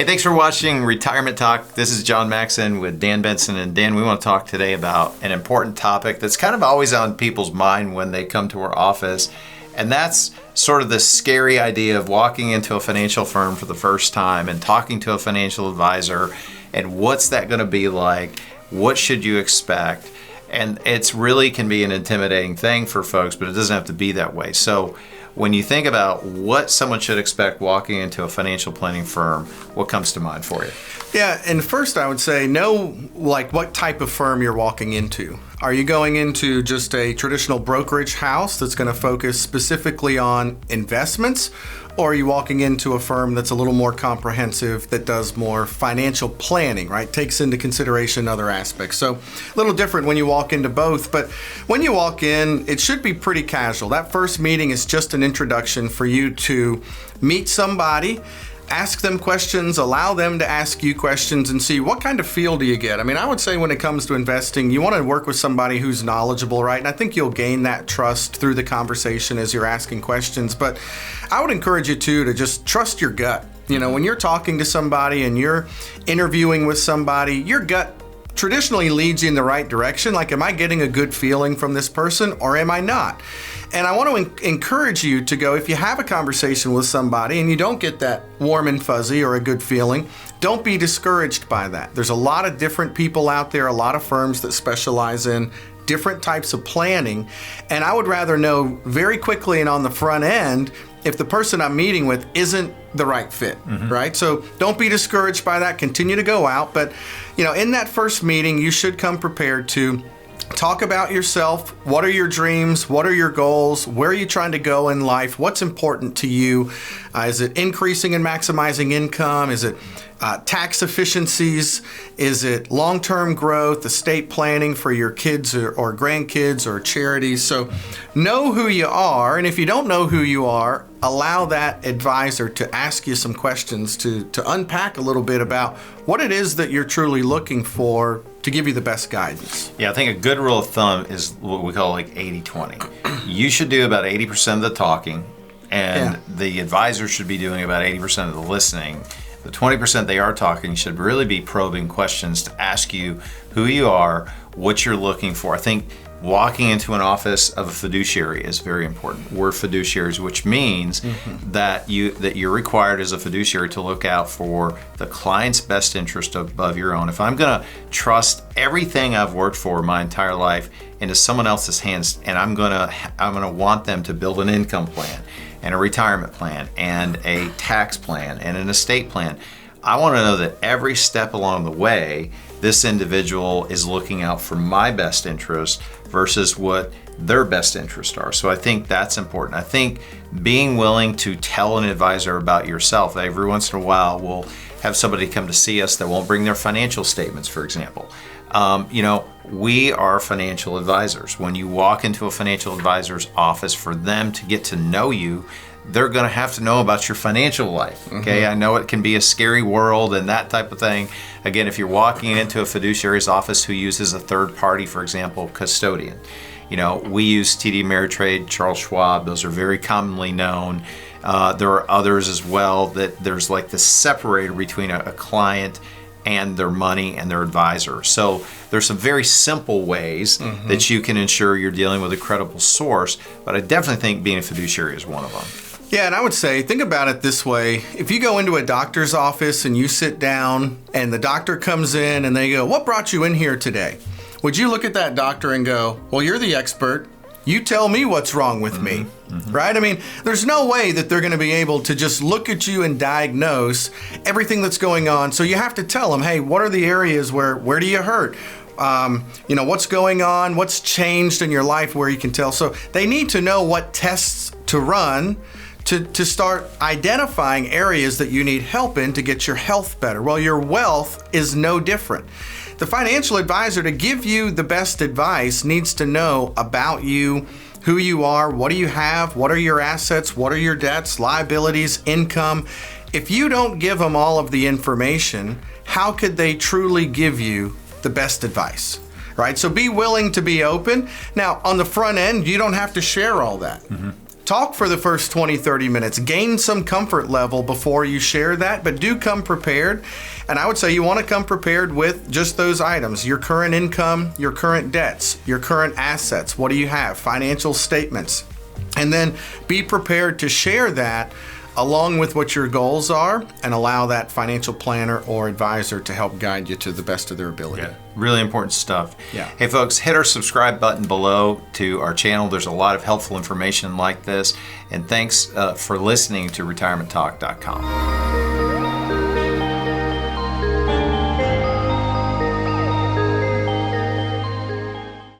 Hey, thanks for watching Retirement Talk. This is Jon Maxson with Dan Benson. And Dan, we want to talk today about an important topic that's kind of always on people's mind when they come to our office. And that's sort of the scary idea of walking into a financial firm for the first time and talking to a financial advisor. And what's that going to be like? What should you expect? And it's really can be an intimidating thing for folks, but it doesn't have to be that way. So when you think about what someone should expect walking into a financial planning firm, what comes to mind for you? Yeah, and first I would say know what type of firm you're walking into. Are you going into just a traditional brokerage house that's going to focus specifically on investments? Or are you walking into a firm that's a little more comprehensive, that does more financial planning, right? Takes into consideration other aspects. So a little different when you walk into both, but when you walk in, it should be pretty casual. That first meeting is just an introduction for you to meet somebody, ask them questions, allow them to ask you questions, and see what kind of feel do you get. I mean, I would say when it comes to investing, you want to work with somebody who's knowledgeable, right? And I think you'll gain that trust through the conversation as you're asking questions. But I would encourage you to just trust your gut. You know, when you're talking to somebody and you're interviewing with somebody, your gut traditionally leads you in the right direction. Like, am I getting a good feeling from this person or am I not? And I want to encourage you to go, if you have a conversation with somebody and you don't get that warm and fuzzy or a good feeling, don't be discouraged by that. There's a lot of different people out there, a lot of firms that specialize in different types of planning. And I would rather know very quickly and on the front end if the person I'm meeting with isn't the right fit, right? So don't be discouraged by that. Continue to go out. But, you know, in that first meeting, you should come prepared to talk about yourself. What are your dreams? What are your goals? Where are you trying to go in life? What's important to you? Is it increasing and maximizing income? Is it tax efficiencies? Is it long-term growth, estate planning for your kids or grandkids or charities? So know who you are. And if you don't know who you are, allow that advisor to ask you some questions to unpack a little bit about what it is that you're truly looking for to give you the best guidance. Yeah, I think a good rule of thumb is what we call like 80-20. You should do about 80% of the talking, and the advisor should be doing about 80% of the listening. The 20% they are talking should really be probing questions to ask you who you are, what you're looking for. I think walking into an office of a fiduciary is very important. We're fiduciaries, which means that you're required as a fiduciary to look out for the client's best interest above your own. If I'm going to trust everything I've worked for my entire life into someone else's hands, and I'm going to want them to build an income plan and a retirement plan and a tax plan and an estate plan, I want to know that every step along the way, this individual is looking out for my best interest versus what their best interests are. So I think that's important. I think being willing to tell an advisor about yourself. Every once in a while, we'll have somebody come to see us that won't bring their financial statements, for example. We are financial advisors. When you walk into a financial advisor's office, for them to get to know you, they're going to have to know about your financial life. Okay, I know it can be a scary world and that type of thing. Again, if you're walking into a fiduciary's office who uses a third party, for example, custodian, we use TD Ameritrade, Charles Schwab. Those are very commonly known. There are others as well that there's like the separator between a client and their money and their advisor. So there's some very simple ways that you can ensure you're dealing with a credible source, but I definitely think being a fiduciary is one of them. Yeah, and I would say, think about it this way. If you go into a doctor's office and you sit down and the doctor comes in and they go, "What brought you in here today?" Would you look at that doctor and go, "Well, you're the expert. You tell me what's wrong with me," right? I mean, there's no way that they're going to be able to just look at you and diagnose everything that's going on. So you have to tell them, hey, what are the areas where do you hurt? What's going on? What's changed in your life where you can tell? So they need to know what tests to run to start identifying areas that you need help in to get your health better. Well, your wealth is no different. The financial advisor, to give you the best advice, needs to know about you, who you are, what do you have, what are your assets, what are your debts, liabilities, income. If you don't give them all of the information, how could they truly give you the best advice? Right? So be willing to be open. Now, on the front end, you don't have to share all that. talk for the first 20, 30 minutes. Gain some comfort level before you share that, but do come prepared. And I would say you want to come prepared with just those items: your current income, your current debts, your current assets. What do you have? Financial statements. And then be prepared to share that along with what your goals are, and allow that financial planner or advisor to help guide you to the best of their ability. Yeah, really important stuff. Yeah. Hey folks, hit our subscribe button below to our channel. There's a lot of helpful information like this. And thanks for listening to retirementtalk.com.